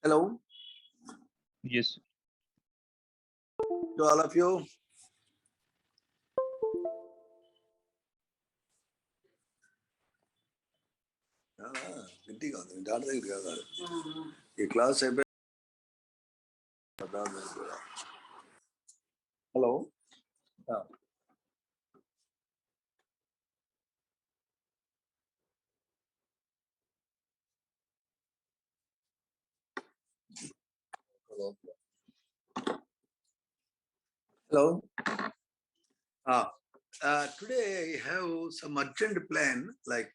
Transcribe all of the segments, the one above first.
Hello Yes. to all of you. ఈ class hello hello today I have some urgent plan, like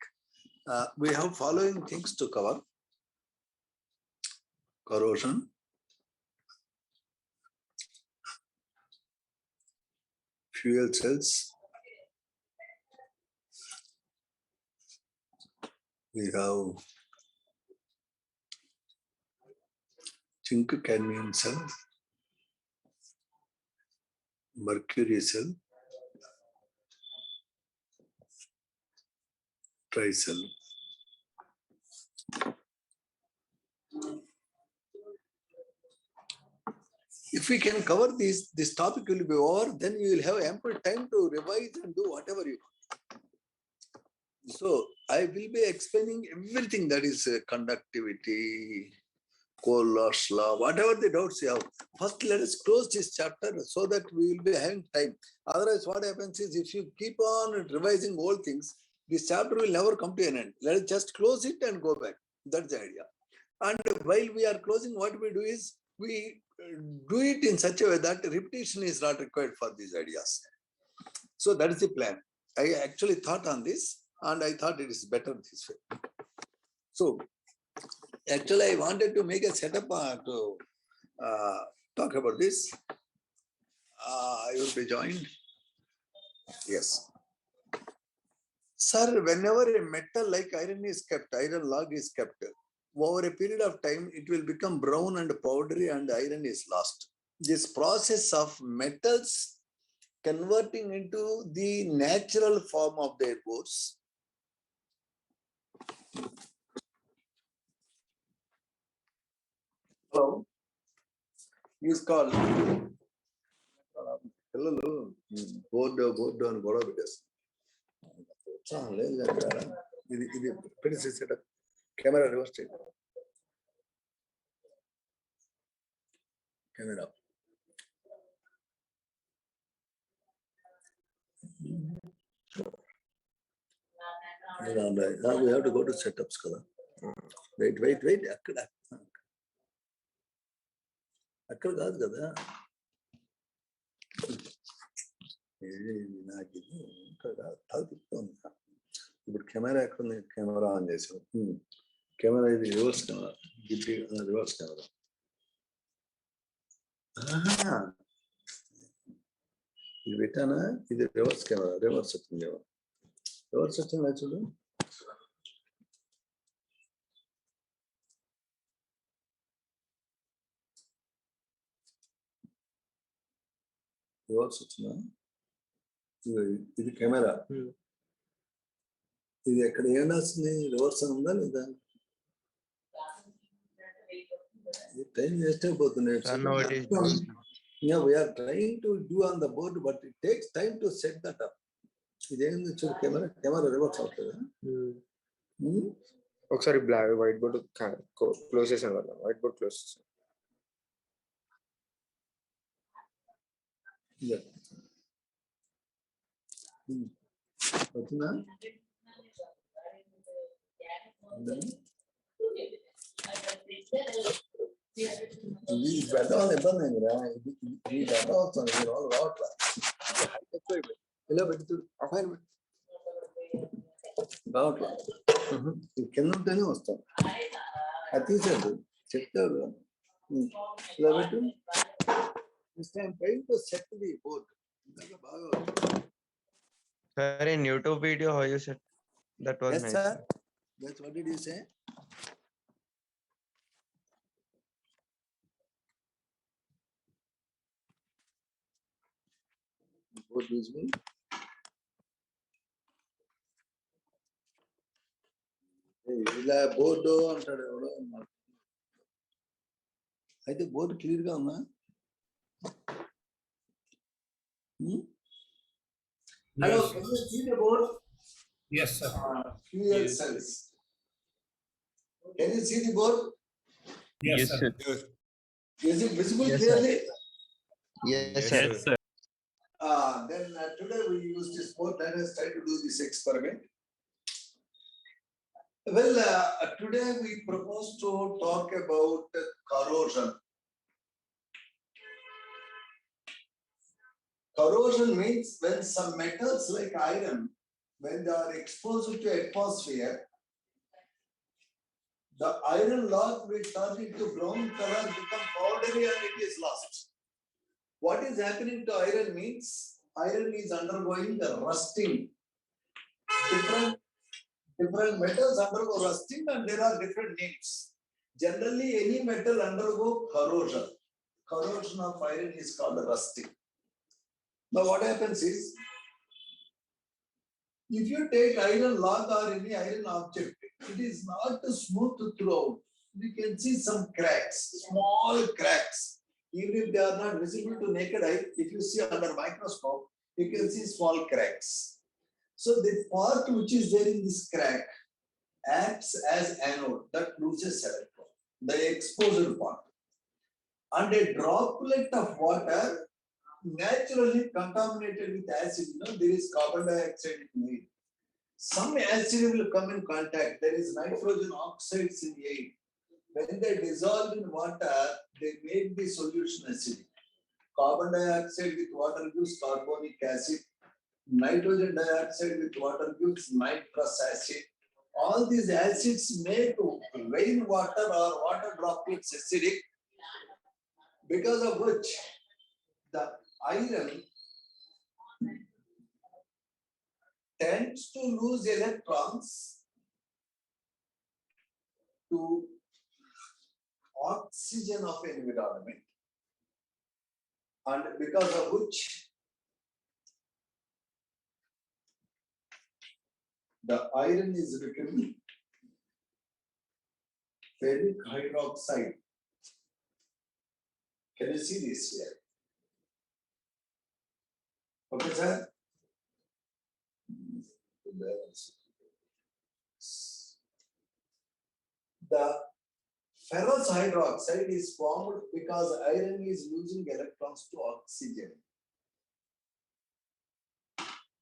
we have following things to cover: corrosion, fuel cells, we have zinc cadmium cell, mercury cell, tricell. If we can cover this topic will be over, then you will have ample time to revise and do whatever you want. So I will be explaining everything, that is conductivity, core loss law, whatever the doubts you have. First, let us close this chapter so that we will be having time. Otherwise, what happens is, if you keep on revising old things, this chapter will never come to an end. Let us just close it and go back. That's the idea. And while we are closing, what we do is, we do it in such a way that repetition is not required for these ideas. So that is the plan. I actually thought on this, and I thought it is better this way. So actually, I wanted to make a setup to talk about this. I will be joined. Yes. Sir, whenever a metal like iron is kept, iron log is kept, over a period of time, it will become brown and powdery and iron is lost. This process of metals converting into the natural form of their ores is called board and గొడవ పెట్టేస్తాను. లేదు కదా, ఇది పెట్టేసి setup. Camera reverse చేయండి. Camera we have to go to setups కదా. Wait అక్కడ కాదు కదా. నాకు ఇది తలుపుతుంది. ఇప్పుడు కెమెరా ఎక్కడ ఉంది? కెమెరా ఆన్ చేసాం. కెమెరా ఇది రివర్స్ కెమెరా. Reverse camera. ఇది పెట్టానా? ఇది రివర్స్ కెమెరా. రివర్స్ వచ్చింది. రివర్స్ వచ్చిందా చూడు. రివర్స్ వచ్చిందా? ఇది కెమెరా. ఇది ఎక్కడ ఏం రాసింది? రివర్స్ అని ఉందా లేదా? టైం వేస్ట్ అయిపోతుంది. Yeah, we are trying to do on the board, but it takes time to set that up. ఇదేంది చూడు, కెమెరా రివర్స్ అవుతుందా? ఒకసారి బ్లాక్ వైట్ బోర్డ్ క్లోజ్ చేసాను కదా. వైట్ బోర్డ్ క్లోజ్ చేసాను. వచ్చిందా? ఇది పెట్టడం ఇబ్బంది అయిందిరా. ఇది పెట్టడం వస్తుంది, ఇది రావట్లా. ఇలా పెట్టి చూడు, రావట్లా. కింద ఉంటేనే వస్తాం. అది తీసేది చెప్తాడు. ఇలా పెట్టు. Trying to set the board. Sir, in YouTube video, how you said that was yes, nice. Sir. That's what did you say? Board is me. ఇలా బోర్డు అంటాడు ఎవడో. అయితే బోర్డు క్లియర్గా ఉందా? Hello, Yes, can you see the board? yes, sir. Fuel Yes. cells. Can you see the board? Yes, Yes, sir. sir. Is it visible Yes, sir. clearly? Yes, Yes, sir. Then today we use this board. Let us try to do this experiment. Well, today we propose to talk about corrosion. Corrosion means when some metals like iron, when they are exposed to atmosphere, the iron log will turn into brown color, become powdery, and it is lost. What is happening to iron means iron is undergoing the rusting. Different metals undergo rusting and there are different names. Generally, any metal undergo corrosion. Corrosion of iron is called rusting. Now, what happens is, if you take iron log or any iron object, it is not smooth throughout. You can see some cracks, small cracks. Even if they are not visible to naked eye, if you see under microscope, you can see small cracks. So the part which is there in this crack acts as anode that loses electron, the exposed part. And a droplet of water naturally contaminated with acid, there is carbon dioxide in it. Some acid will come in contact. There is nitrogen oxides in air. When they dissolve in water, they make the solution acidic. Carbon dioxide with water gives carbonic acid. Nitrogen dioxide with water gives nitrous acid. All these acids make rainwater or water droplets acidic, because of which the iron tends to lose electrons to oxygen of environment, and because of which the iron is becoming ferric hydroxide. Can you see this here? Okay, sir? The ferrous hydroxide is formed because iron is losing electrons to oxygen.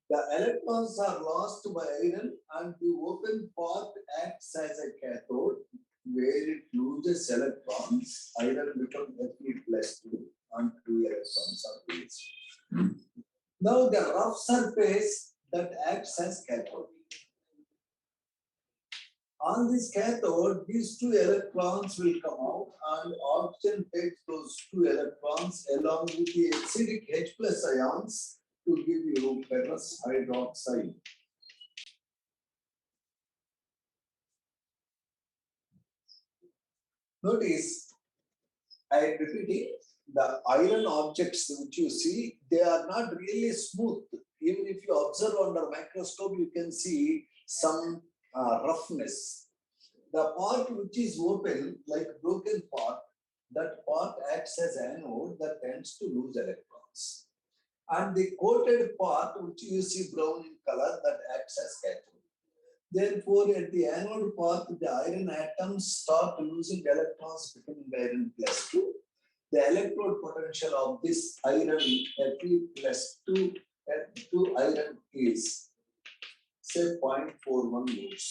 The electrons are lost by iron and the open part acts as a cathode where it loses electrons. Iron becomes Fe+2 and 2 electrons are released. Now the rough surface that acts as cathode. On this cathode, these 2 electrons will come out and oxygen takes those 2 electrons along with the acidic H+ ions to give you ferrous hydroxide. Notice, I am repeating, the iron objects which you see, they are not really smooth. Even if you observe under microscope, you can see some roughness. The part which is open, like broken part, that part acts as anode that tends to lose electrons. And the coated part, which you see brown in color, that acts as cathode. Therefore, at the anode part, the iron atoms start losing electrons, becoming iron+2. The electrode potential of this iron Fe+2 iron is, say, 0.41 volts.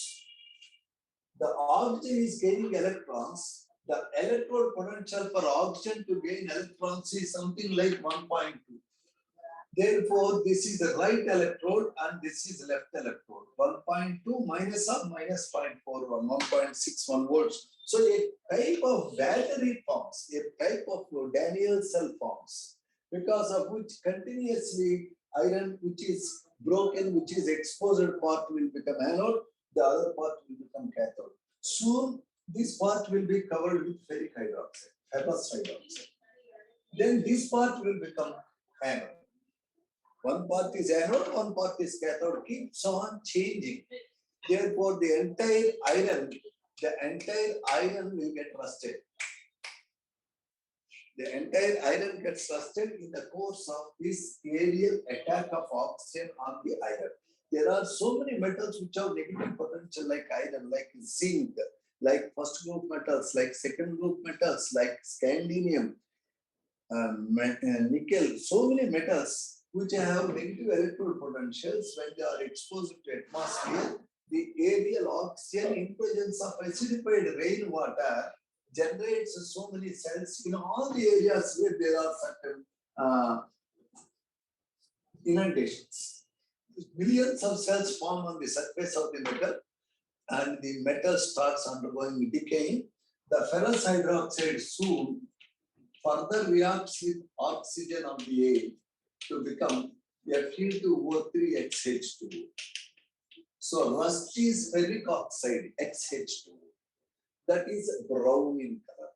The oxygen is gaining electrons. The electrode potential for oxygen to gain electrons is something like 1.2. Therefore, this is the right electrode and this is left electrode. 1.2 minus or minus 0.41, 1.61 volts. So a type of battery forms, a type of Daniel cell forms, because of which continuously iron which is broken, which is exposed part will become anode, the other part will become cathode. Soon, this part will be covered with ferric hydroxide, ferrous hydroxide. Then this part will become anode. One part is anode, one part is cathode, keeps on changing. Therefore, the entire iron will get rusted. The entire iron gets rusted in the course of this aerial attack of oxygen on the iron. There are so many metals which have negative potential, like iron, like zinc, like first group metals, like second group metals, like scandium, nickel. So many metals which have negative electrode potentials when they are exposed to atmosphere. The aerial oxygen in presence of acidified rainwater generates so many cells in all the areas where there are certain inundations. Millions of cells form on the surface of the metal, and the metal starts undergoing decay. The ferrous hydroxide soon further reacts with oxygen of the air to become Fe2O3 So rust is ferric oxide, XH2. That is brown in color.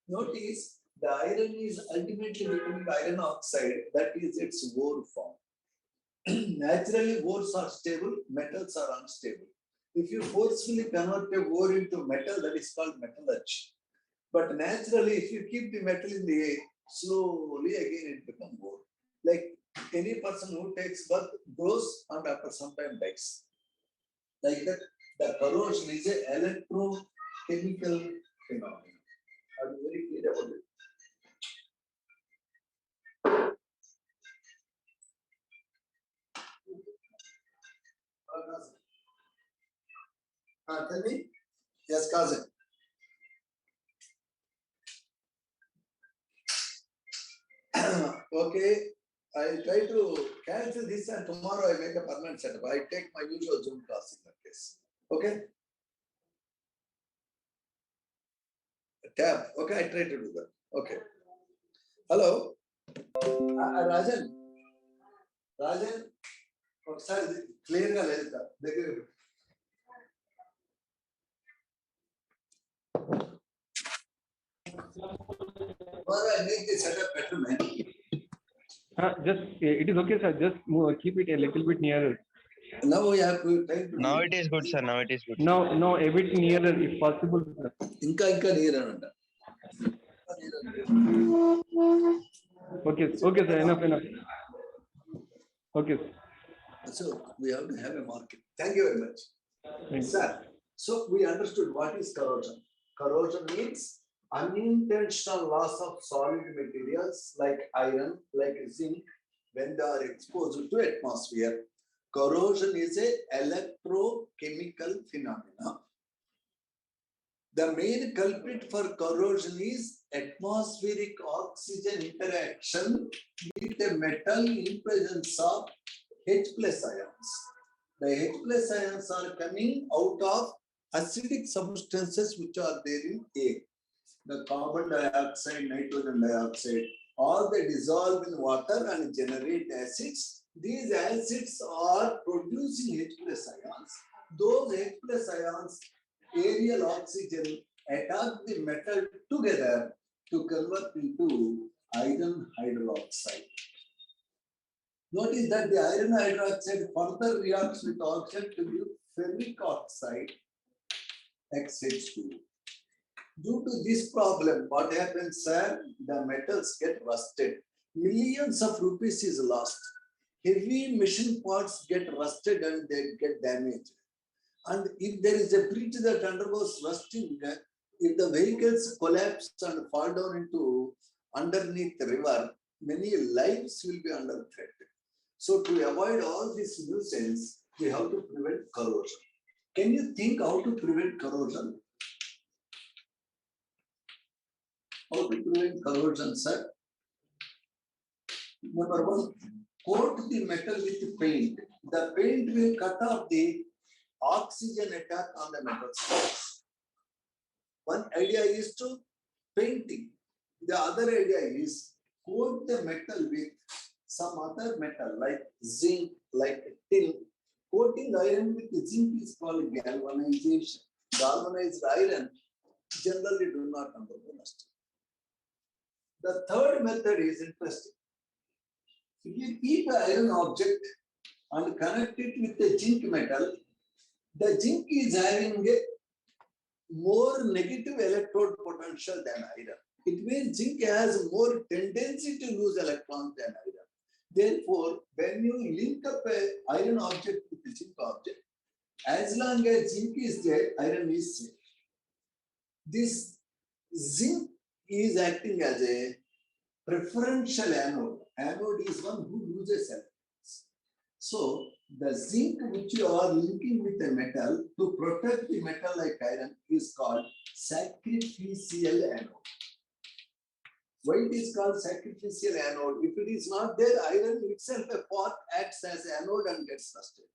Notice the iron is ultimately becoming iron oxide, that is its ore form. Naturally, ores are stable, metals are unstable. If you forcefully convert a ore into metal, that is called metallurgy. But naturally, if you keep the metal in the air, slowly again it becomes ore. Like any person who takes birth grows and after some time dies. Like that, the corrosion is an electrochemical phenomenon. I'm very clear about it. Tell me. Yes, cousin. Okay, I'll try to cancel this and tomorrow I make a permanent setup. I take my usual Zoom class in that case. Okay? Tab. Okay, I try to do that. Okay. Hello? Rajan? Rajan? Sorry, clear ga ledta. Tomorrow I make the setup better, man. It is okay, sir. Just keep it a little bit nearer. Now we have to try to. Now it is good, sir. Now it is good. No, a bit nearer if possible, sir. Inka near ananda. Okay, sir. Enough. Okay. So we have to have a market. Thank you very much. Thanks. Sir, so we understood what is corrosion. Corrosion means unintentional loss of solid materials like iron, like zinc, when they are exposed to atmosphere. Corrosion is an electrochemical phenomenon. The main culprit for corrosion is atmospheric oxygen interaction with a metal in presence of H plus ions. The H plus ions are coming out of acidic substances which are there in air. The carbon dioxide, nitrogen dioxide, all they dissolve in water and generate acids. These acids are producing H plus ions. Those H plus ions, aerial oxygen, attack the metal together to convert into iron hydroxide. Notice that the iron hydroxide further reacts with oxygen to give ferric oxide, XH2. Due to this problem, what happens, sir? The metals get rusted. Millions of rupees is lost. Heavy machine parts get rusted and they get damaged. And if there is a bridge that undergoes rusting, if the vehicles collapse and fall down into underneath the river, many lives will be under threat. So to avoid all this nuisance, we have to prevent corrosion. Can you think how to prevent corrosion? How to prevent corrosion, sir? Number one, coat the metal with paint. The paint will cut off the oxygen attack on the metal surface. One idea is to painting. The other idea is coat the metal with some other metal like zinc, like tin. Coating iron with zinc is called galvanization. Galvanized iron generally do not undergo rusting. The third method is interesting. If you keep an iron object and connect it with a zinc metal, the zinc is having a more negative electrode potential than iron. It means zinc has more tendency to lose electrons than iron. Therefore, when you link up an iron object with a zinc object, as long as zinc is there, iron is safe. This zinc is acting as a preferential anode. Anode is one who loses electrons. So, the zinc which you are linking with a metal to protect the metal like iron is called sacrificial anode. Why it is called sacrificial anode? If it is not there, iron itself a part acts as anode and gets rusted.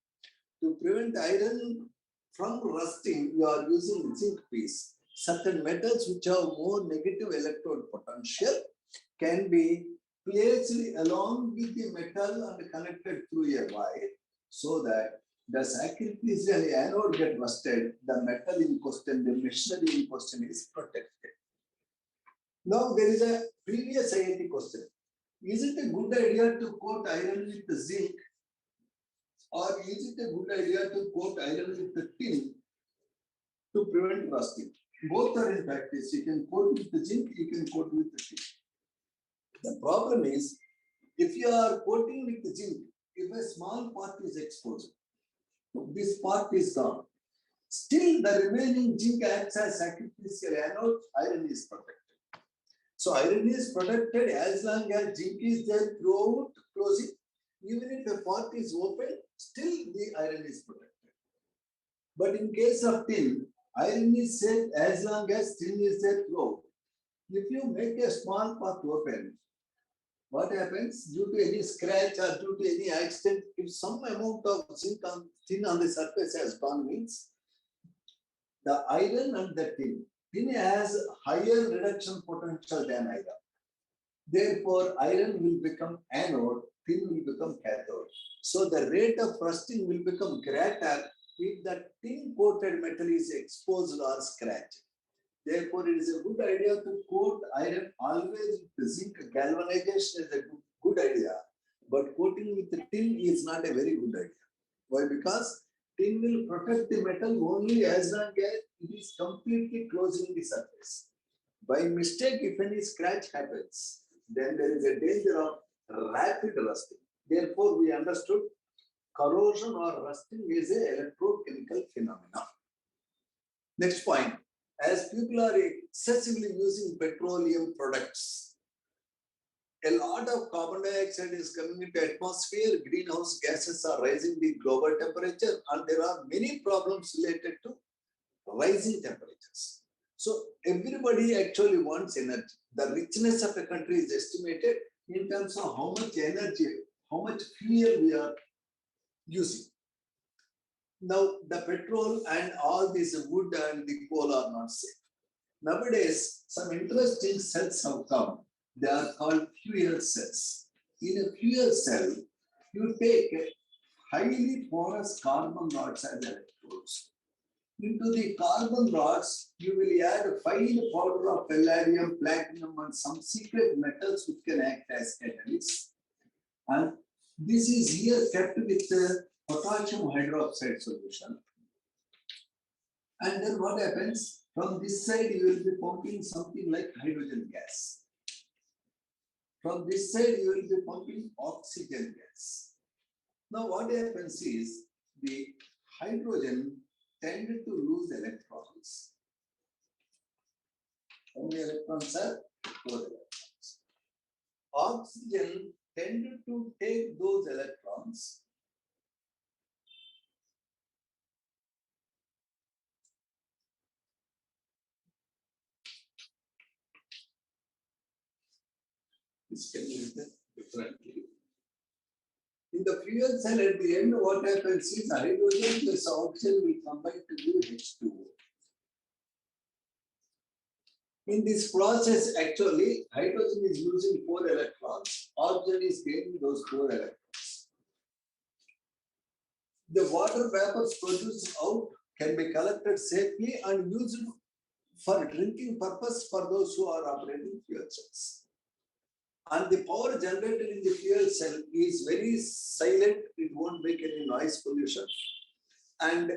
To prevent iron from rusting, you are using zinc piece. Certain metals which have more negative electrode potential can be placed along with the metal and connected through a wire so that the sacrificial anode get rusted, the metal in question, the machinery in question is protected. Now there is a previous IIT question. Is it a good idea to coat iron with zinc, or is it a good idea to coat iron with tin to prevent rusting? Both are in practice. You can coat with the zinc, you can coat with the tin. The problem is, if you are coating with the zinc, if a small part is exposed, this part is gone. Still, the remaining zinc acts as sacrificial anode, iron is protected. So, iron is protected as long as zinc is there throughout closing. Even if a part is open, still the iron is protected. But in case of tin, iron is safe as long as tin is there throughout. If you make a small part open, what happens? Due to any scratch or due to any accident, if some amount of zinc on tin on the surface has gone, means the iron and the tin has higher reduction potential than iron. Therefore, iron will become anode, tin will become cathode. So the rate of rusting will become greater if the tin coated metal is exposed or scratched. Therefore, it is a good idea to coat iron always with zinc. Galvanization is a good idea, but coating with the tin is not a very good idea. Why? Because tin will protect the metal only as long as it is completely closing the surface. By mistake, if any scratch happens, then there is a danger of rapid rusting. Therefore, we understood corrosion or rusting is an electrochemical phenomenon. Next point, as people are excessively using petroleum products, a lot of carbon dioxide is coming into atmosphere, greenhouse gases are rising the global temperature, and there are many problems related to rising temperatures. So everybody actually wants energy. The richness of a country is estimated in terms of how much energy, how much fuel we are using. Now, the petrol and all this wood and the coal are not safe. Nowadays, some interesting cells have come. They are called fuel cells. In a fuel cell, you take highly porous carbon rods as electrodes. Into the carbon rods, you will add a fine powder of palladium, platinum, and some secret metals which can act as catalysts. And this is here kept with potassium hydroxide solution. And then what happens? From this side, you will be pumping something like hydrogen gas. From this side, you will be pumping oxygen gas. Now, what happens is the hydrogen tended to lose electrons. How many electrons are? 4 electrons. Oxygen tended to take those electrons this can be written differently. In the fuel cell at the end, what happens is hydrogen plus oxygen will combine to give H2O. In this process, actually, hydrogen is losing 4 electrons, oxygen is gaining those 4 electrons. The water vapors produced out can be collected safely and used for drinking purpose for those who are operating fuel cells. And the power generated in the fuel cell is very silent, it won't make any noise pollution. And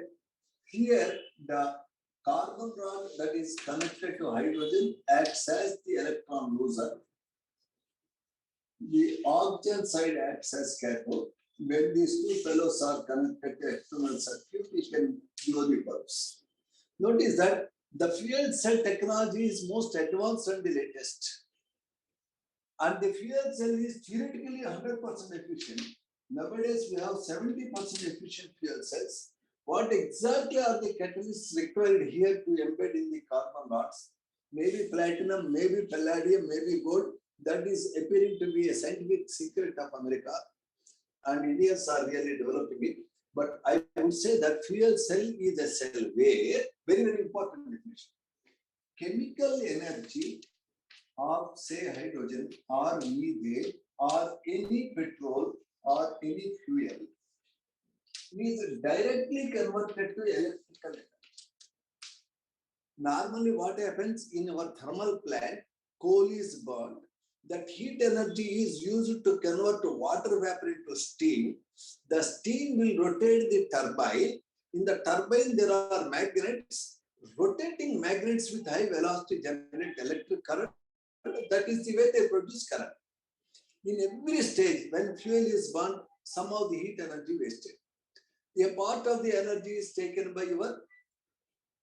here the Carbon rod that is connected to hydrogen acts as the electron loser. The oxygen side acts as cathode. When these two fellows are connected to external circuit, we can blow the bulbs. Notice that the fuel cell technology is most advanced and the latest. And the fuel cell is theoretically 100% efficient. Nowadays, we have 70% efficient fuel cells. What exactly are the catalysts required here to embed in the carbon rods? Maybe platinum, maybe palladium, maybe gold. That is appearing to be a scientific secret of America. And Indians are really developing it. But I would say that fuel cell is a cell where, very, very important definition. Chemical energy of, say, hydrogen or methane or any petrol or any fuel is directly converted to electrical energy. Normally, what happens in our thermal plant, coal is burned. That heat energy is used to convert water vapor into steam. The steam will rotate the turbine. In the turbine, there are magnets. Rotating magnets with high velocity generate electric current. That is the way they produce current. In every stage, when fuel is burned, some of the heat energy wasted. A part of the energy is taken by your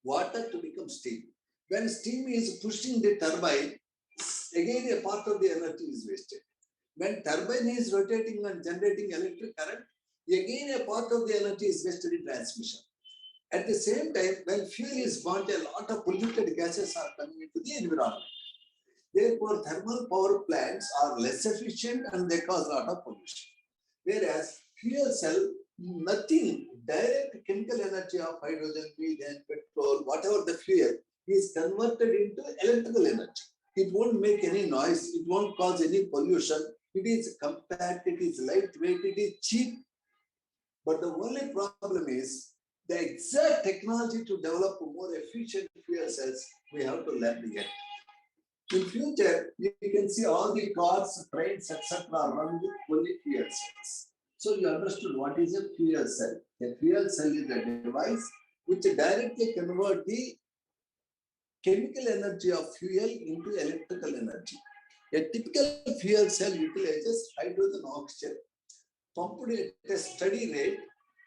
water to become steam. When steam is pushing the turbine, again a part of the energy is wasted. When turbine is rotating and generating electric current, again a part of the energy is wasted in transmission. At the same time, when fuel is burnt, a lot of polluted gases are coming into the environment. Therefore, thermal power plants are less efficient and they cause a lot of pollution. Whereas fuel cell, nothing, direct chemical energy of hydrogen, methane, petrol, whatever the fuel is converted into electrical energy. It won't make any noise, it won't cause any pollution. It is compact, it is lightweight, it is cheap. But the only problem is the exact technology to develop more efficient fuel cells, we have to learn yet. In future, you can see all the cars, trains, etc. run with only fuel cells. So you understood what is a fuel cell. A fuel cell is a device which directly converts the chemical energy of fuel into electrical energy. A typical fuel cell utilizes hydrogen oxygen pumped at a steady rate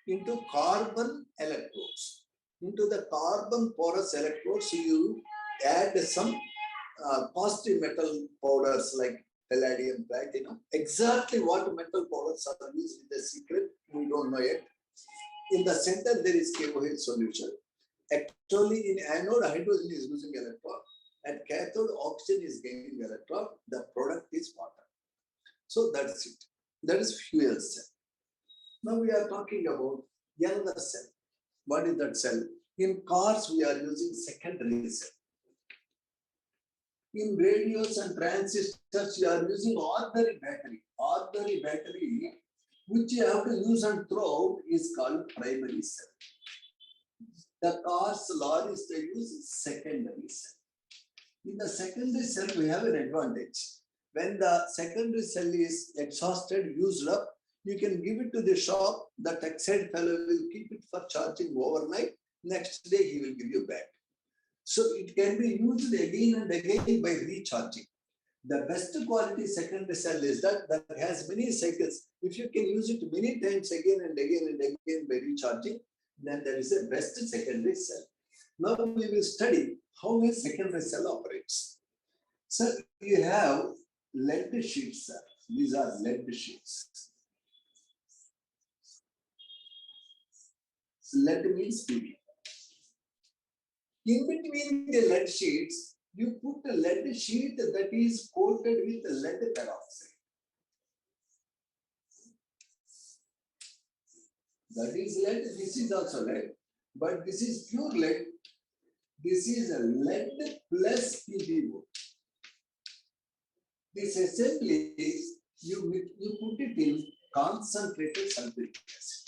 into carbon electrodes. Into the carbon porous electrodes, you add some positive metal powders like palladium, platinum. Exactly what metal powders are used is the secret, we don't know yet. In the center, there is KOH solution. Actually, in anode, hydrogen is losing electron. At cathode, oxygen is gaining electron. The product is water. So that's it. That is fuel cell. Now we are talking about another cell. What is that cell? In cars, we are using secondary cell. In radios and transistors, you are using ordinary battery. Ordinary battery, which you have to use and throw out, is called primary cell. The cars, lorries, they use secondary cell. In the secondary cell, we have an advantage. When the secondary cell is exhausted, used up, you can give it to the shop. The textile fellow will keep it for charging overnight. Next day, he will give you back. So it can be used again and again by recharging. The best quality secondary cell is that has many cycles. If you can use it many times again and again and again by recharging, then there is a best secondary cell. Now we will study how a secondary cell operates. So you have lead sheets, sir. These are lead sheets. Lead means PV. In between the lead sheets, you put a lead sheet that is coated with lead peroxide. That is lead, this is also lead, but this is pure lead. This is a lead plus PbO. This assembly is, you put it in concentrated sulfuric acid.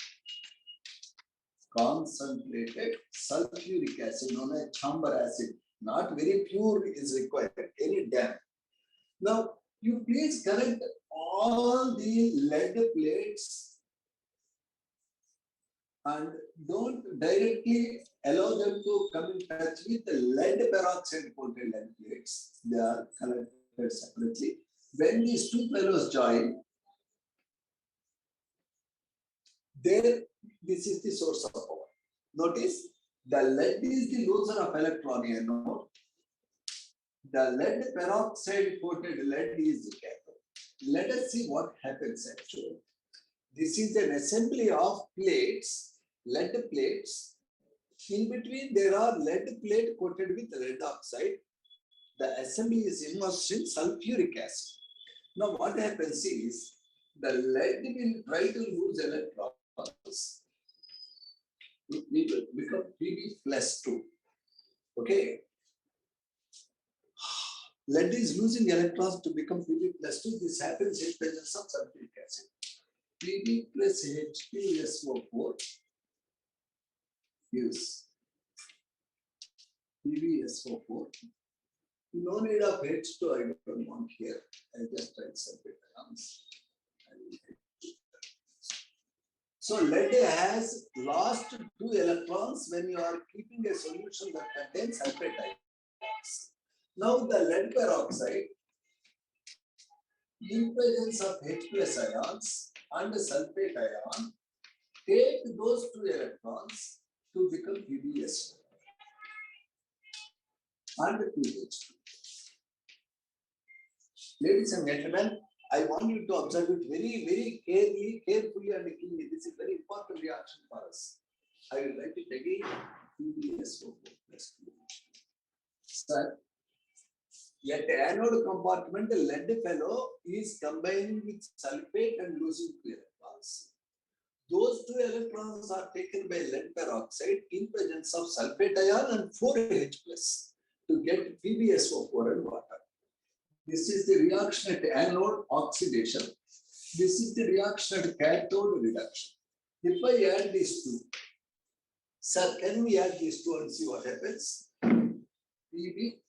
Concentrated sulfuric acid, known as chamber acid. Not very pure is required, any damp. Now, you please connect all the lead plates and don't directly allow them to come in touch with the lead peroxide coated lead plates. They are collected separately. When these two fellows join, there, this is the source of power. Notice the lead is the loser of electron here. No? The lead peroxide coated lead is the cathode. Let us see what happens actually. This is an assembly of plates, lead plates. In between, there are lead plate coated with lead oxide. The assembly is immersed in sulfuric acid. Now, what happens is the lead will try to lose electrons. It will become Pb plus 2. Okay. Lead is losing electrons to become Pb plus 2. This happens in presence of sulfuric acid. Pb plus H2SO4 gives PbSO4. No need of H2, I don't want here. I just write separate ions. So lead has lost 2 electrons when you are keeping a solution that contains sulfate ions. Now the lead peroxide, in presence of H plus ions and sulfate ion, take those 2 electrons to become PbSO and PH2. Ladies and gentlemen, I want you to observe it very carefully and keenly. This is very important reaction for us. I will write it again. PbSO4 plus PH2. Sir, at the anode compartment, the lead fellow is combining with sulfate and losing 2 electrons. Those 2 electrons are taken by lead peroxide in presence of sulfate ion and 4H plus to get PbSO4 and water. This is the reaction at anode oxidation. This is the reaction at cathode reduction. If I add these two, sir, can we add these two and see what happens? Pb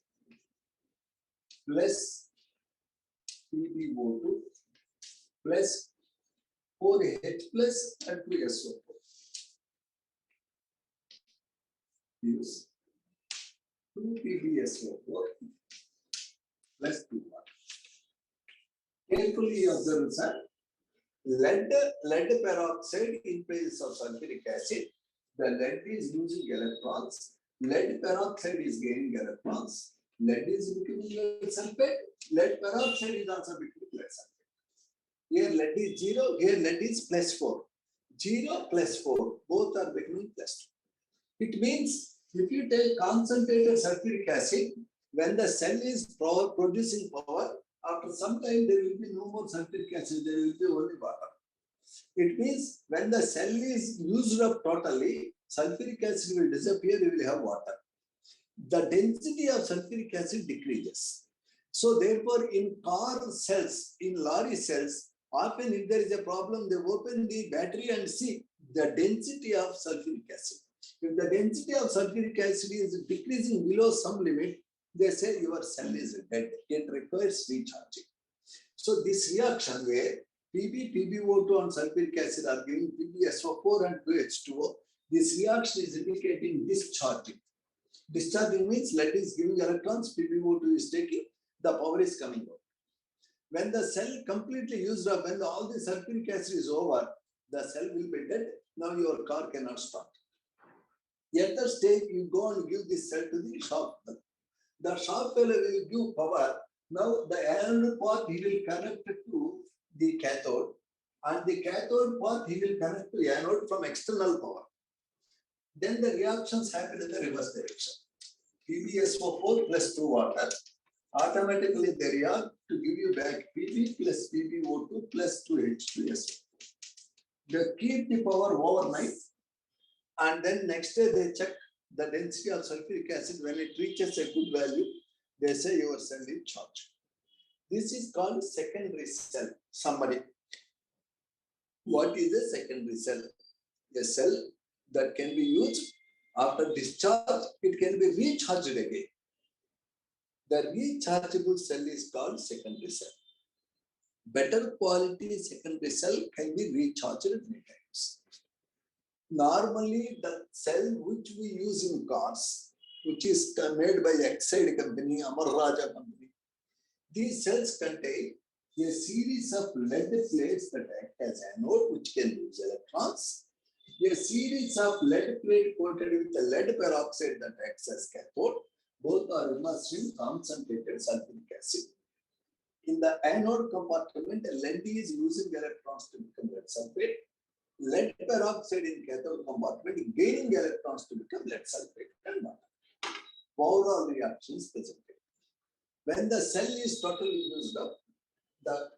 plus PbO2 plus 4H plus and 2SO4. Use 2 PbSO4 plus 2 water. Carefully observe, sir. Lead peroxide in presence of sulfuric acid. The lead is losing electrons. Lead peroxide is gaining electrons. Lead is becoming lead sulfate. Lead peroxide is also becoming lead sulfate. Here lead is 0. Here lead is plus 4. 0 plus 4. Both are becoming plus 2. It means if you take concentrated sulfuric acid, when the cell is producing power, after some time there will be no more sulfuric acid, there will be only water. It means when the cell is used up totally, sulfuric acid will disappear, you will have water. The density of sulfuric acid decreases. So therefore in car cells, in lorry cells, often if there is a problem, they open the battery and see the density of sulfuric acid. If the density of sulfuric acid is decreasing below some limit, they say your cell is dead. It requires recharging. So this reaction where PbO2 and sulfuric acid are giving PbSO4 and 2H2O, this reaction is indicating discharging. Discharging means lead is giving electrons, PbO2 is taking, the power is coming out. When the cell completely used up, when all the sulfuric acid is over, the cell will be dead. Now your car cannot start. At that stage, you go and give this cell to the shop. The shop fellow will give power. Now the anode part he will connect to the cathode, and the cathode part he will connect to anode from external power. Then the reactions happen in the reverse direction. PbSO4 plus 2 water. Automatically they react to give you back Pb plus PbO2 plus 2H2SO. They keep the power overnight, and then next day they check the density of sulfuric acid. When it reaches a good value, they say your cell is charged. This is called secondary cell. Somebody. What is a secondary cell? A cell that can be used after discharge, it can be recharged again. The rechargeable cell is called secondary cell. Better quality secondary cell can be recharged many times. Normally, the cell which we use in cars, which is made by Exide company, Amar Raja company, these cells contain a series of lead plates that act as anode, which can use electrons, a series of lead plate coated with lead peroxide that acts as cathode. Both are immersed in concentrated sulfuric acid. In the anode compartment, lead is losing electrons to become lead sulfate. Lead peroxide in cathode compartment gaining electrons to become lead sulfate and water. Overall reactions presented. When the cell is totally used up, the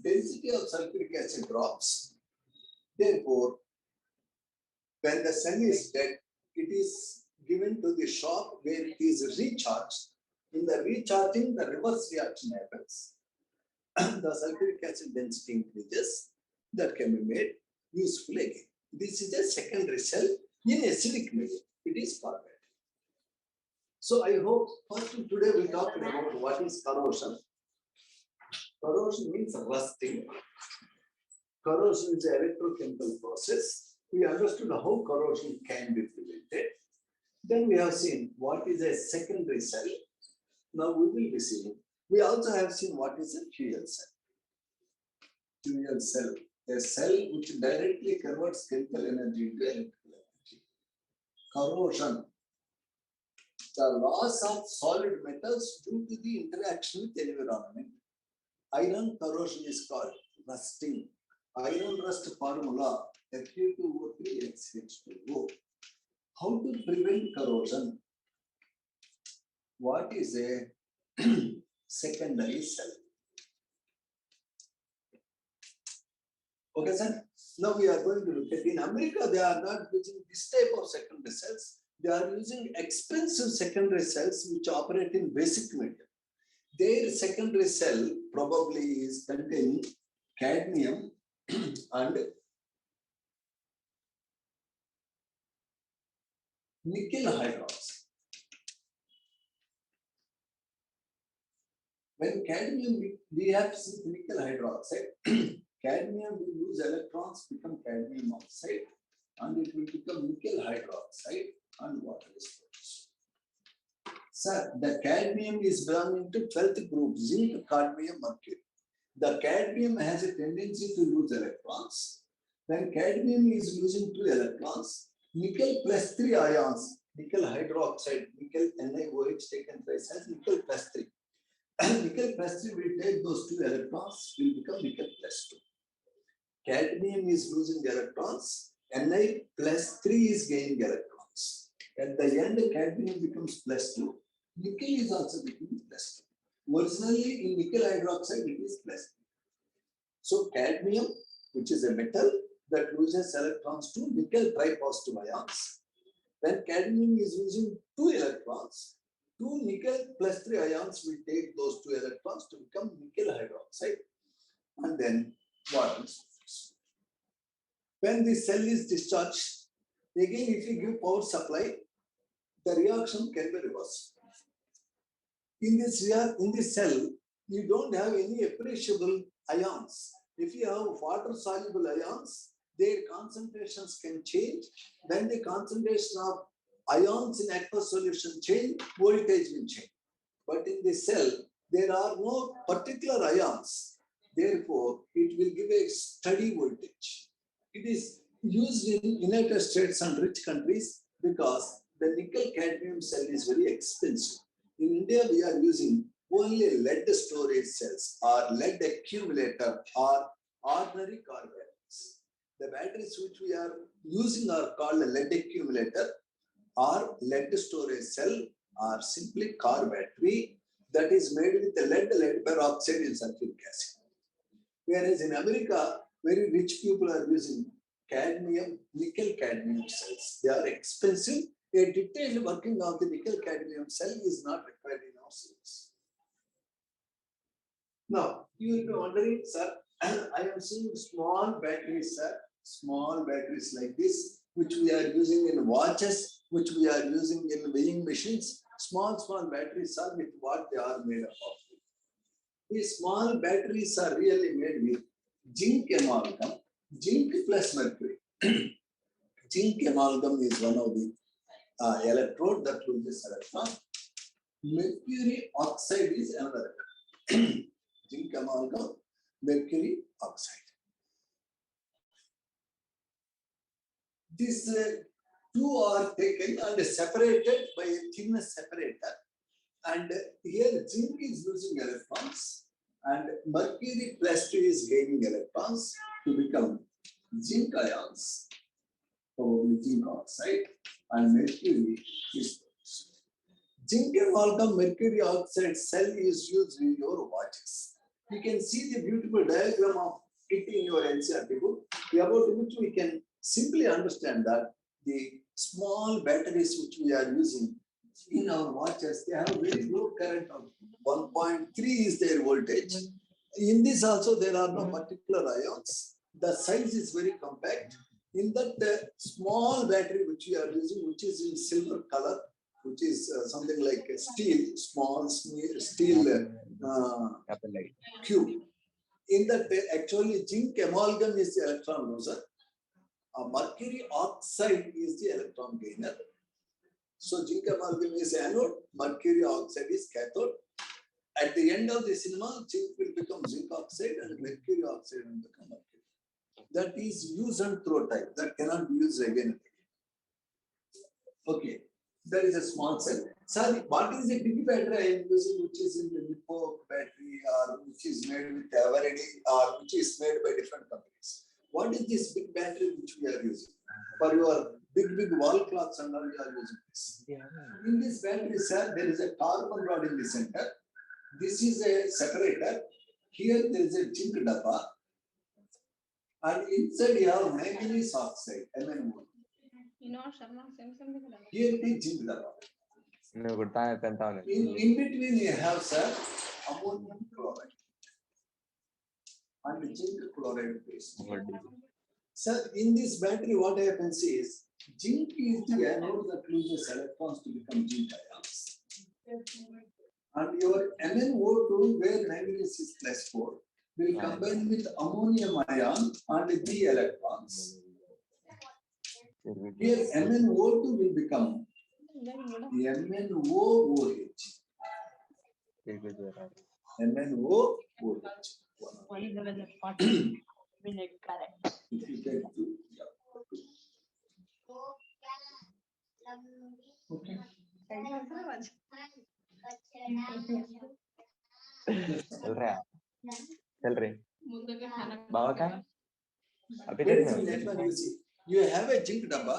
density of sulfuric acid drops. Therefore, when the cell is dead, it is given to the shop where it is recharged. In the recharging, the reverse reaction happens. The sulfuric acid density increases. That can be made useful again. This is a secondary cell in acidic medium. It is carbide. So I hope first today we talked about what is corrosion. Corrosion means rusting. Corrosion is an electrochemical process. We understood how corrosion can be prevented. Then we have seen what is a secondary cell. Now we will be seeing. We also have seen what is a fuel cell. Fuel cell, a cell which directly converts chemical energy into electrical energy. Corrosion, the loss of solid metals due to the interaction with environment. Iron corrosion is called rusting. Iron rust formula Fe2O3 How to prevent corrosion? What is a secondary cell? Okay, sir. Now we are going to look at in America, they are not using this type of secondary cells. They are using expensive secondary cells which operate in basic medium. Their secondary cell probably is containing cadmium and nickel hydroxide. When cadmium, we have nickel hydroxide, cadmium will lose electrons, become cadmium oxide, and it will become nickel hydroxide, and water is produced. Sir, the cadmium is belonging to 12th group, zinc, cadmium, mercury. The cadmium has a tendency to lose electrons. When cadmium is losing 2 electrons, nickel plus 3 ions, nickel hydroxide, nickel NiOH taken twice as nickel plus 3. Nickel plus 3 will take those 2 electrons, will become nickel plus 2. Cadmium is losing electrons, Ni plus 3 is gaining electrons. At the end, cadmium becomes plus 2. Nickel is also becoming plus 2. Originally, in nickel hydroxide, it is plus 3. So, cadmium, which is a metal that loses electrons to nickel tripositive ions. When cadmium is losing 2 electrons, 2 nickel plus 3 ions will take those 2 electrons to become nickel hydroxide, and then water is produced. When the cell is discharged, again, if you give power supply, the reaction can be reversed. In this cell, you don't have any appreciable ions. If you have water-soluble ions, their concentrations can change. When the concentration of ions in aqueous solution change, voltage will change. But in the cell, there are no particular ions. Therefore, it will give a steady voltage. It is used in United States and rich countries because the nickel cadmium cell is very expensive. In India, we are using only lead storage cells or lead accumulator or ordinary car batteries. The batteries which we are using are called a lead accumulator or lead storage cell or simply car battery that is made with the lead peroxide and sulfuric acid. Whereas in America, very rich people are using cadmium, nickel cadmium cells. They are expensive. A detailed working of the nickel cadmium cell is not required in our syllabus. Now, you will be wondering, sir, I am seeing small batteries, sir, small batteries like this, which we are using in watches, which we are using in weighing machines. Small batteries are with what they are made up of. These small batteries are really made with zinc amalgam, zinc plus mercury. zinc amalgam is one of the electrode that loses electron. Mercury oxide is another. Zinc amalgam, mercury oxide. These two are taken and separated by a thinness separator. And here zinc is losing electrons and mercury plus 2 is gaining electrons to become zinc ions, probably zinc oxide, and mercury is zinc amalgam mercury oxide cell is used in your watches. You can see the beautiful diagram of it in your NCERT book, about which we can simply understand that the small batteries which we are using in our watches, they have very low current of 1.3 is their voltage. In this also there are no particular ions. The size is very compact. In that small battery which we are using, which is in silver color, which is something like a steel, small steel cube. In that actually zinc amalgam is the electron loser. Mercury oxide is the electron gainer. So zinc amalgam is anode, mercury oxide is cathode. At the end of the cinema, zinc will become zinc oxide and mercury oxide will become mercury. That is use and throw type. That cannot be used again. Okay, there is a small cell. Sorry, what is the big battery I am using, which is in the Nippo battery or which is made with Eveready or which is made by different companies? What is this big battery which we are using? For your big wall clocks and all, we are using this. In this battery cell, there is a carbon rod in the center. This is a separator. Here there is a zinc dabba. And inside you have manganese oxide, MnO. Here the zinc dabba. In between you have, sir, ammonium chloride and zinc chloride base. Sir, in this battery, what happens is zinc is the anode that loses electrons to become zinc ions. And your MnO2, where manganese is +4, will combine with ammonium ion and the electrons. Here MnO2 will become MnOOH. MnOOH. If you get to, okay. चल रहे बाबा का Where is the network you see? You have a zinc dabba.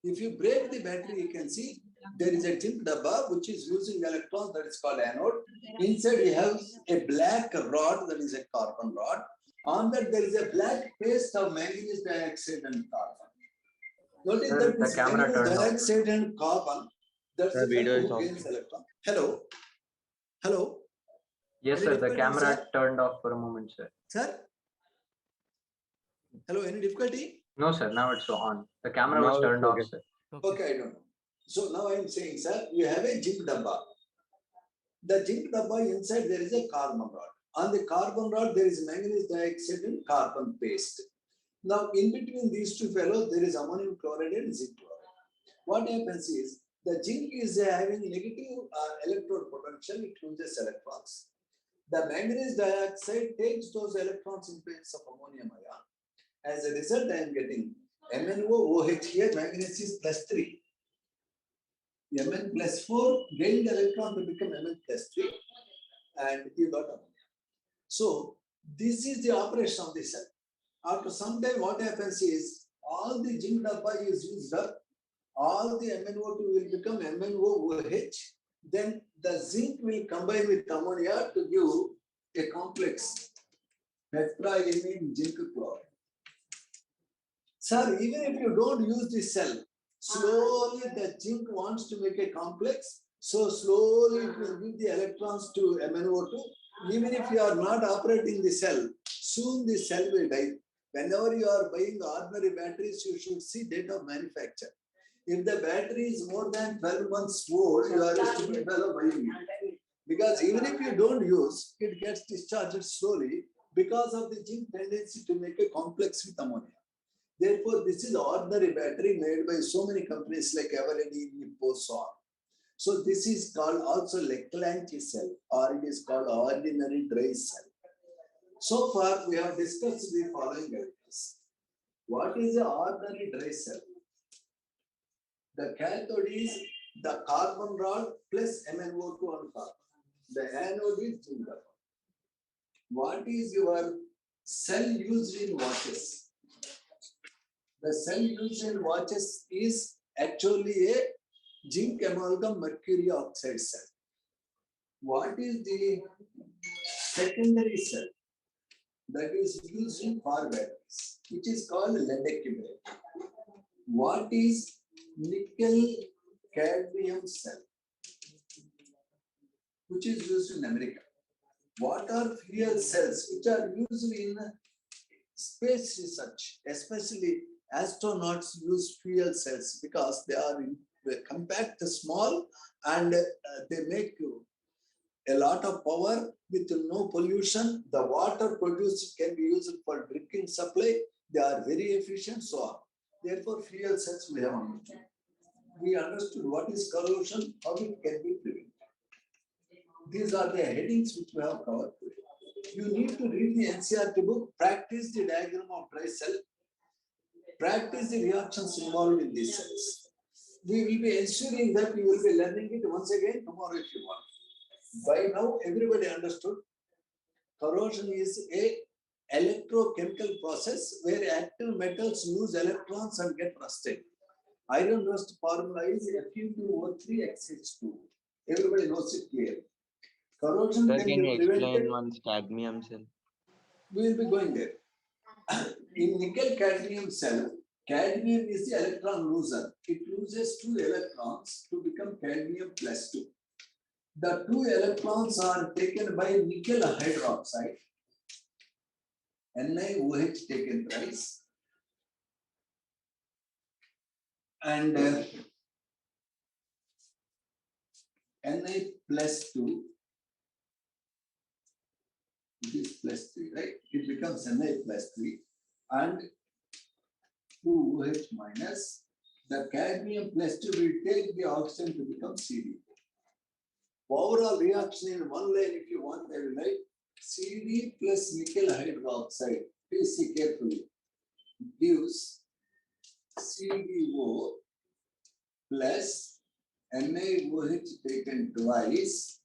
If you break the battery, you can see there is a zinc dabba which is using electrons, that is called anode. Inside you have a black rod, that is a carbon rod. On that there is a black paste of manganese dioxide and carbon. Notice that this manganese dioxide and carbon, that's the video is who off. gains electron. Hello? Hello? Yes, Any sir. The difficulty, camera sir? turned off for a moment, sir. Sir? Hello, any difficulty? No, sir. Now it's on. The camera was turned off, sir. Okay, I don't know. So now I am saying, sir, you have a zinc dabba. The zinc dabba inside there is a carbon rod. On the carbon rod there is manganese dioxide and carbon paste. Now in between these two fellows there is ammonium chloride and zinc chloride. What happens is the zinc is having negative electrode potential, it loses electrons. The manganese dioxide takes those electrons in place of ammonium ion. As a result, I am getting MnOOH here, manganese is +3. Mn +4 gained electron to become Mn +3 and you got ammonia. So this is the operation of the cell. After some time, what happens is all the zinc dabba is used up, all the MnO2 will become MnOOH. Then the zinc will combine with ammonia to give a complex tetraimine zinc chloride. Sir, even if you don't use this cell, slowly the zinc wants to make a complex, so slowly it will give the electrons to MnO2. Even if you are not operating the cell, soon the cell will die. Whenever you are buying ordinary batteries, you should see date of manufacture. If the battery is more than 12 months old, you are a stupid fellow buying it. Because even if you don't use, it gets discharged slowly because of the zinc tendency to make a complex with ammonia. Therefore, this is ordinary battery made by so many companies like Eveready, Nippo, so on. So this is called also Leclanche cell, or it is called ordinary dry cell. So far, we have discussed the following ideas. What is the ordinary dry cell? The cathode is the carbon rod plus MnO2 on carbon. The anode is zinc. What is your cell used in watches? The cell used in watches is actually a zinc amalgam mercury oxide cell. What is the secondary cell that is used in car batteries, which is called lead accumulate? What is nickel cadmium cell, which is used in America? What are fuel cells which are used in space research? Especially astronauts use fuel cells because they are compact, small, and they make a lot of power with no pollution. The water produced can be used for drinking supply. They are very efficient, so on. Therefore, fuel cells we have understood. We understood what is corrosion, how it can be prevented. These are the headings which we have covered today. You need to read the NCERT book, practice the diagram of dry cell, practice the reactions involved in these cells. We will be ensuring that you will be learning it once again tomorrow if you want. By now, everybody understood corrosion is a electrochemical process where active metals lose electrons and get rusted. Iron rust formula is Fe2O3 Everybody knows it clearly. Corrosion Sir, can can be you prevented. explain one cadmium cell? We will be going there. In nickel cadmium cell, cadmium is the electron loser. It loses 2 electrons to become cadmium plus 2. The 2 electrons are taken by nickel hydroxide, NiOH taken twice, and Ni plus 2, it is plus 3, right? It becomes Ni plus 3, and 2OH minus. The cadmium plus 2 will take the oxygen to become CD. Overall reaction in one line, if you want, I will write CD plus nickel hydroxide. Please see carefully. Gives CDO plus NiOH taken twice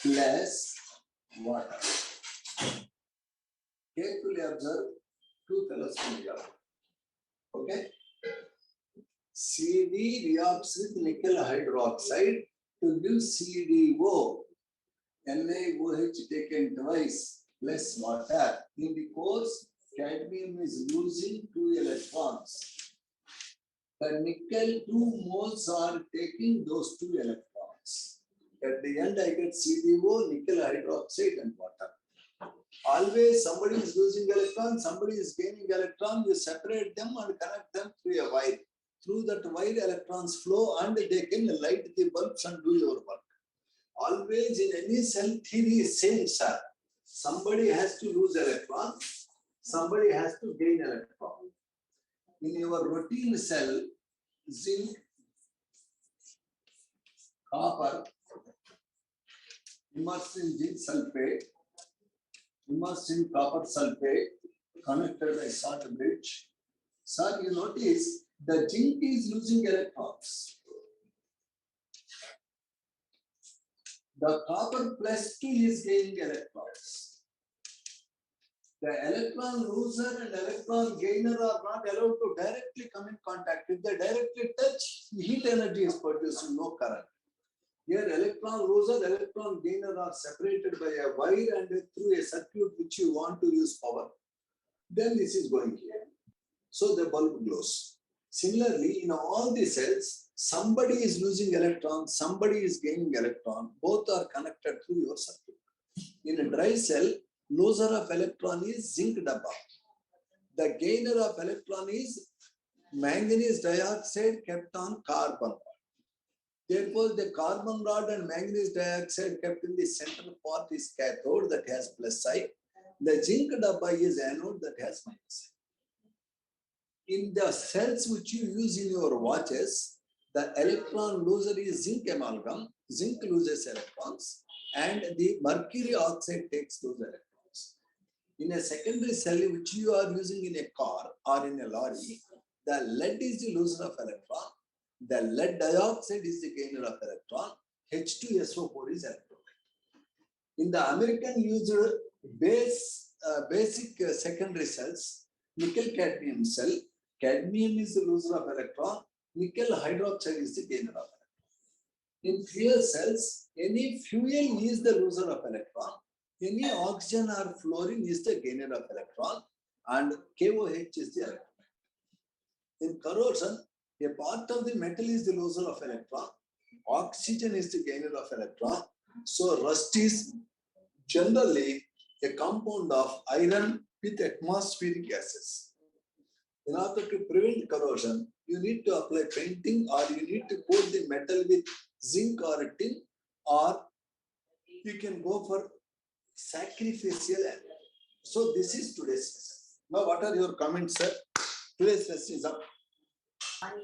plus water. Carefully observe 2 fellows from here. Okay. CD reacts with nickel hydroxide to give CDO, NiOH taken twice plus water. In the course, cadmium is losing 2 electrons. The nickel 2 moles are taking those 2 electrons. At the end, I get CDO, nickel hydroxide, and water. Always somebody is losing electron, somebody is gaining electron. You separate them and connect them through a wire. Through that wire, electrons flow and they can light the bulbs and do your work. Always in any cell theory is same, sir. Somebody has to lose electron, somebody has to gain electron. In your routine cell, zinc, copper, immersed in zinc sulfate, immersed in copper sulfate, connected by salt bridge. Sir, you notice the zinc is losing electrons. The copper plus 2 is gaining electrons. The electron loser and electron gainer are not allowed to directly come in contact. If they directly touch, heat energy is produced, no current. Here, electron loser, electron gainer are separated by a wire and through a circuit which you want to use power. Then this is going here. So the bulb glows. Similarly, in all the cells, somebody is losing electron, somebody is gaining electron. Both are connected through your circuit. In a dry cell, loser of electron is zinc dabba. The gainer of electron is manganese dioxide kept on carbon rod. Therefore, the carbon rod and manganese dioxide kept in the central part is cathode that has plus side. The zinc dabba is anode that has minus side. In the cells which you use in your watches, the electron loser is zinc amalgam. Zinc loses electrons, and the mercury oxide takes those electrons. In a secondary cell which you are using in a car or in a lorry, the lead is the loser of electron. The lead dioxide is the gainer of electron. H2SO4 is electrolyte. In the American used basic secondary cells, nickel cadmium cell, cadmium is the loser of electron, nickel hydroxide is the gainer of electron. In fuel cells, any fuel is the loser of electron, any oxygen or fluorine is the gainer of electron, and KOH is the electrolyte. In corrosion, a part of the metal is the loser of electron, oxygen is the gainer of electron. So rust is generally a compound of iron with atmospheric gases. In order to prevent corrosion, you need to apply painting, or you need to coat the metal with zinc or tin, or you can go for sacrificial animal. So this is today's lesson. Now what are your comments, sir? Today's lesson is up.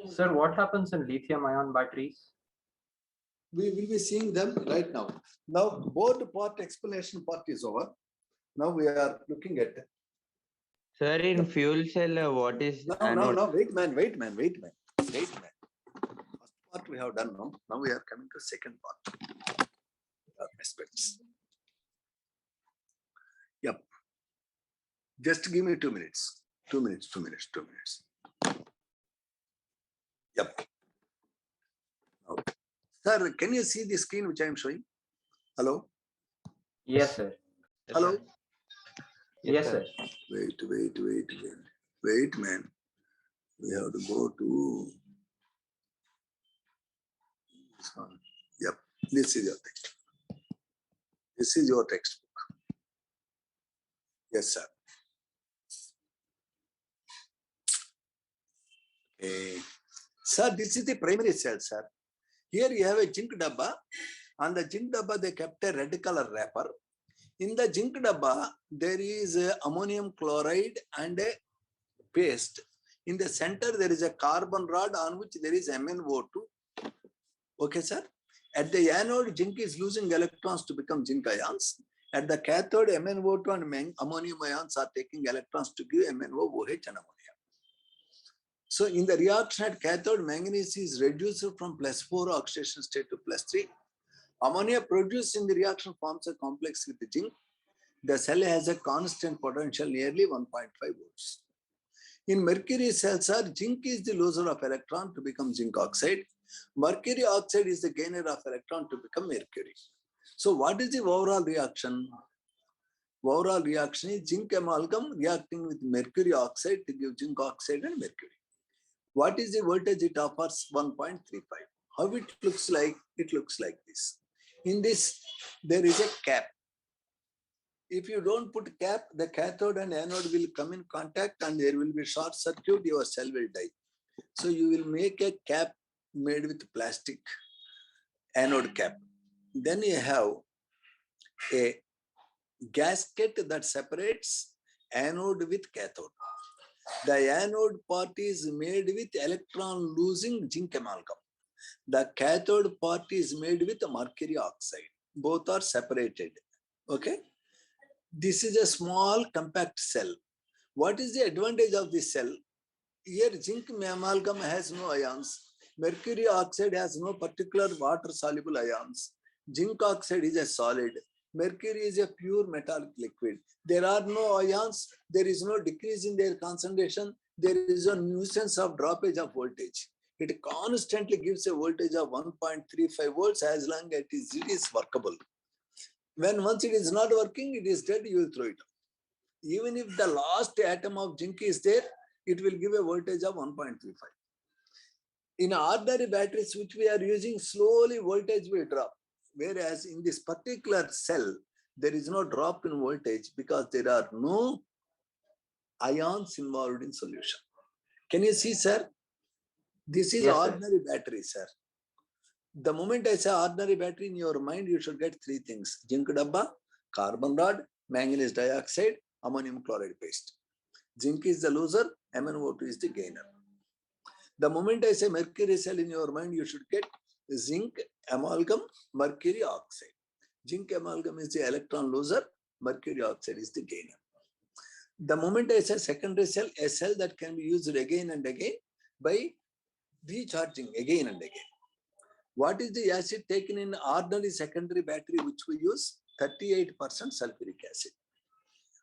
Sir, what happens in lithium-ion batteries? We will be seeing them right now. Now board part explanation part is over. Now we are looking at. Sir, in fuel cell, what is anode? No, wait man. First part we have done now. Now we are coming to second part. Aspects. Yep. Just give me 2 minutes. 2 minutes. Yep. Okay. Sir, can you see the screen which I am showing? Hello? Yes, sir. Hello? Yes, sir. Wait, man. We have to go to this one. Yep. This is your textbook. This is your textbook. Yes, sir. Okay. Sir, this is the primary cell, sir. Here you have a zinc dabba. On the zinc dabba, they kept a red color wrapper. In the zinc dabba, there is ammonium chloride and a paste. In the center, there is a carbon rod on which there is MnO2. Okay, sir. At the anode, zinc is losing electrons to become zinc ions. At the cathode, MnO2 and ammonium ions are taking electrons to give MnOOH and ammonia. So in the reaction at cathode, manganese is reduced from +4 oxidation state to +3. Ammonia produced in the reaction forms a complex with the zinc. The cell has a constant potential nearly 1.5 volts. In mercury cells, zinc is the loser of electron to become zinc oxide. Mercury oxide is the gainer of electron to become mercury. So what is the overall reaction? Overall reaction is zinc amalgam reacting with mercury oxide to give zinc oxide and mercury. What is the voltage it offers? 1.35. How it looks like? It looks like this. In this, there is a cap. If you don't put cap, the cathode and anode will come in contact and there will be short circuit, your cell will die. So you will make a cap made with plastic, anode cap. Then you have a gasket that separates anode with cathode. The anode part is made with electron losing zinc amalgam. The cathode part is made with mercury oxide. Both are separated. Okay. This is a small compact cell. What is the advantage of this cell? Here zinc amalgam has no ions. Mercury oxide has no particular water soluble ions. Zinc oxide is a solid. Mercury is a pure metallic liquid. There are no ions. There is no decrease in their concentration. There is a nuisance of droppage of voltage. It constantly gives a voltage of 1.35 volts as long as it is workable. When once it is not working, it is dead, you will throw it out. Even if the last atom of zinc is there, it will give a voltage of 1.35. In ordinary batteries which we are using, slowly voltage will drop. Whereas in this particular cell, there is no drop in voltage because there are no ions involved in solution. Can you see, sir? This is Yes, ordinary battery, sir. The moment I say ordinary battery, in your mind, you should get three things: zinc dabba, carbon rod, manganese dioxide, ammonium chloride paste. Zinc is the loser, MnO2 is the gainer. The moment I say mercury cell in your mind, you should get zinc amalgam, mercury oxide. Zinc amalgam is the electron loser, mercury oxide is the gainer. The moment I say secondary cell, a cell that can be used again and again by recharging again and again. What is the acid taken in ordinary secondary battery which we use? 38% sulfuric acid.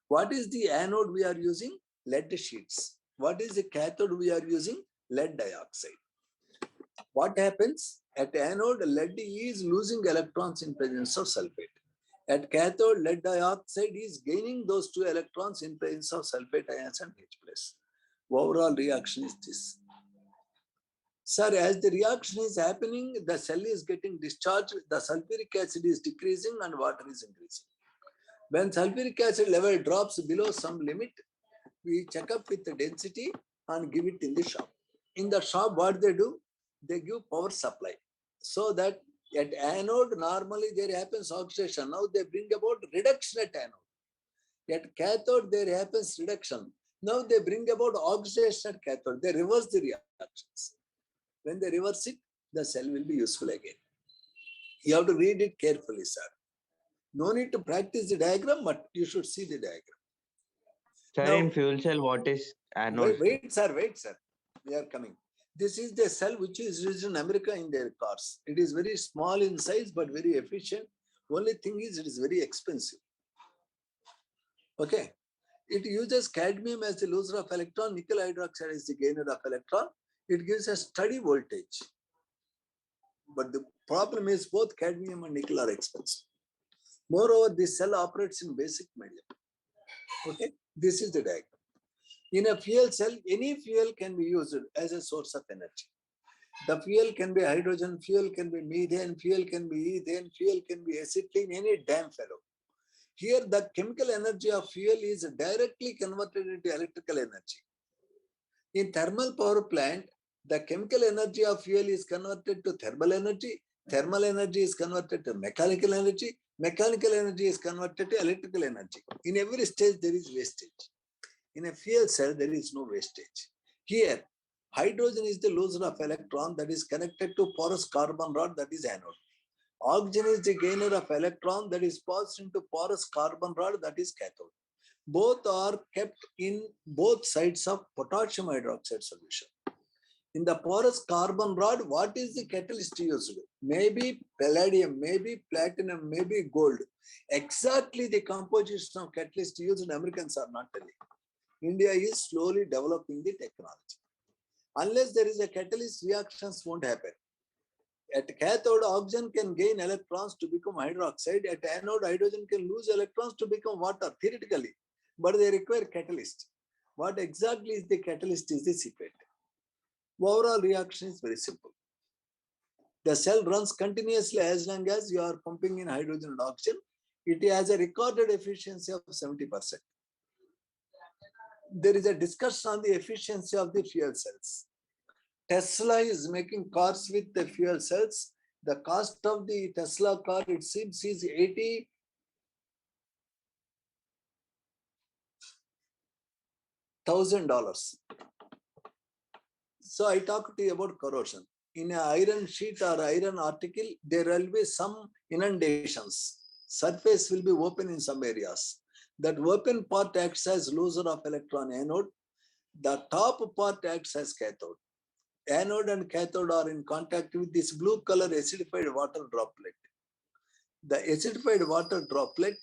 What is the anode we are using? Lead sheets. What is the cathode we are using? Lead dioxide. What happens? At anode, lead is losing electrons in presence of sulfate. At cathode, lead dioxide is gaining those 2 electrons in presence of sulfate ions and H+. Overall reaction is this. Sir, as the reaction is happening, the cell is getting discharged, the sulfuric acid is decreasing and water is increasing. When sulfuric acid level drops below some limit, we check up with the density and give it in the shop. In the shop, what they do? They give power supply. So that at anode, normally there happens oxidation. Now they bring about reduction at anode. At cathode, there happens reduction. Now they bring about oxidation at cathode. They reverse the reactions. When they reverse it, the cell will be useful again. You have to read it carefully, sir. No need to practice the diagram, but you should see the diagram. Sir, Now, in fuel cell, what is anode? wait, sir. We are coming. This is the cell which is used in America in their cars. It is very small in size, but very efficient. Only thing is, it is very expensive. Okay. It uses cadmium as the loser of electron, nickel hydroxide as the gainer of electron. It gives a steady voltage. But the problem is both cadmium and nickel are expensive. Moreover, this cell operates in basic medium. Okay, this is the diagram. In a fuel cell, any fuel can be used as a source of energy. The fuel can be hydrogen, fuel can be methane, fuel can be ethane, fuel can be acetylene, any damn fellow. Here, the chemical energy of fuel is directly converted into electrical energy. In thermal power plant, the chemical energy of fuel is converted to thermal energy is converted to mechanical energy is converted to electrical energy. In every stage, there is wastage. In a fuel cell, there is no wastage. Here, hydrogen is the loser of electron that is connected to porous carbon rod, that is anode. Oxygen is the gainer of electron that is passed into porous carbon rod, that is cathode. Both are kept in both sides of potassium hydroxide solution. In the porous carbon rod, what is the catalyst used? Maybe palladium, maybe platinum, maybe gold. Exactly the composition of catalyst used, Americans are not telling. India is slowly developing the technology. Unless there is a catalyst, reactions won't happen. At cathode, oxygen can gain electrons to become hydroxide. At anode, hydrogen can lose electrons to become water, theoretically. But they require catalyst. What exactly is the catalyst is the secret. Overall reaction is very simple. The cell runs continuously as long as you are pumping in hydrogen and oxygen. It has a recorded efficiency of 70%. There is a discussion on the efficiency of the fuel cells. Tesla is making cars with the fuel cells. The cost of the Tesla car, it seems, is $80,000. So I talked to you about corrosion. In an iron sheet or iron article, there will be some inundations. Surface will be open in some areas. That open part acts as loser of electron anode. The top part acts as cathode. Anode and cathode are in contact with this blue color acidified water droplet. The acidified water droplet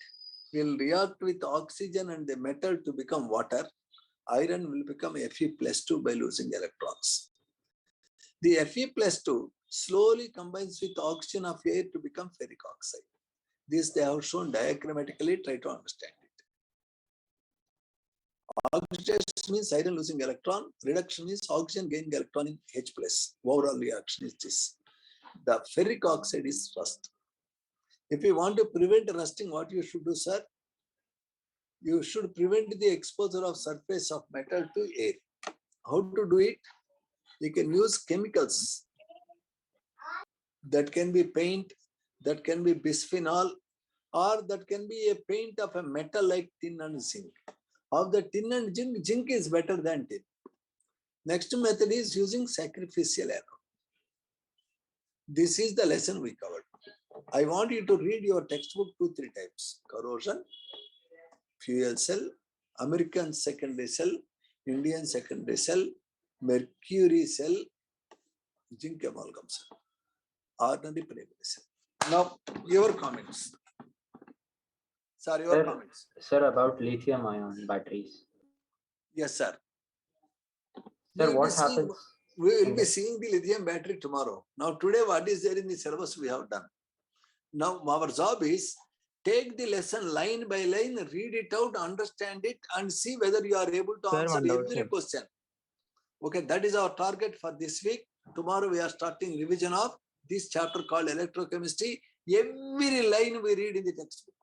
will react with oxygen and the metal to become water. Iron will become Fe+2 by losing electrons. The Fe+2 slowly combines with oxygen of air to become ferric oxide. This they have shown diagrammatically, try to understand it. Oxidation means iron losing electron, reduction is oxygen gaining electron in H+. Overall reaction is this. The ferric oxide is rust. If you want to prevent rusting, what you should do, sir? You should prevent the exposure of surface of metal to air. How to do it? You can use chemicals. That can be paint, that can be bisphenol, or that can be a paint of a metal like tin and zinc. of the tin and zinc, zinc is better than tin. Next method is using sacrificial error. This is the lesson we covered. I want you to read your textbook 2-3 times. Corrosion, fuel cell, American secondary cell, Indian secondary cell, mercury cell, zinc amalgam cell, ordinary primary cell. Now, your comments. Sir, your Sir. comments. Sir, about lithium ion batteries. Yes, sir. Sir, We will what be seeing- happens? We will in be the- seeing the lithium battery tomorrow. Now, today, what is there in the syllabus we have done? Now, our job is take the lesson line by line, read it out, understand it, and see whether you are able to Sir, answer one doubt, every sir. question. Okay, that is our target for this week. Tomorrow, we are starting revision of this chapter called electrochemistry. Every line we read in the textbook.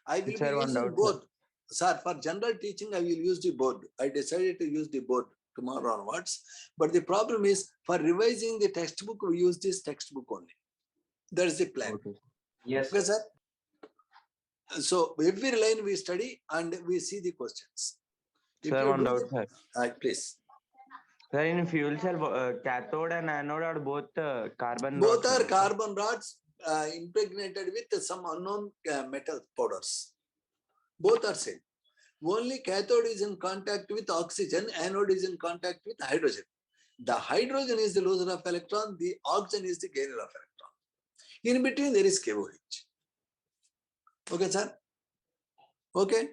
I will Sir, be one using doubt, both. Sir, for general teaching, I will use the board. I decided to use the board tomorrow onwards. But the problem is, for revising the textbook, we use this textbook only. That is the plan. Okay. Yes, Okay, sir. sir? So every line we study and we see the questions. If Sir, you one do doubt, the- sir. please. Sir, in fuel cell, cathode and anode are both carbon Both rods, are no? carbon rods impregnated with some unknown metal powders. Both are same. Only cathode is in contact with oxygen, anode is in contact with hydrogen. The hydrogen is the loser of electron, the oxygen is the gainer of electron. In between, there is KOH. Okay, sir? Okay.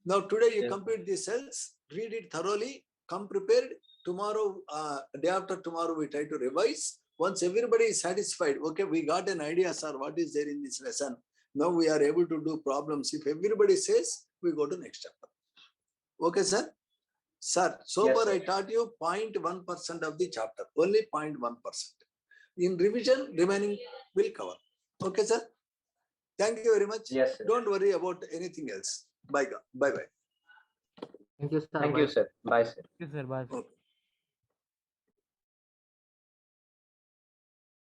Now, today you Yes. complete the cells, read it thoroughly, come prepared. Tomorrow, day after tomorrow, we try to revise. Once everybody is satisfied, okay, we got an idea, sir, what is there in this lesson. Now we are able to do problems. If everybody says, we go to next chapter. Okay, sir? Sir, so Yes, far sir. I taught you 0.1% of the chapter, only 0.1%. In revision, remaining will cover. Okay, sir? Thank you very much. Yes, sir. Don't worry about anything else. Bye, bye. Thank you, sir. Bye, sir. Yes, sir. Bye. Okay.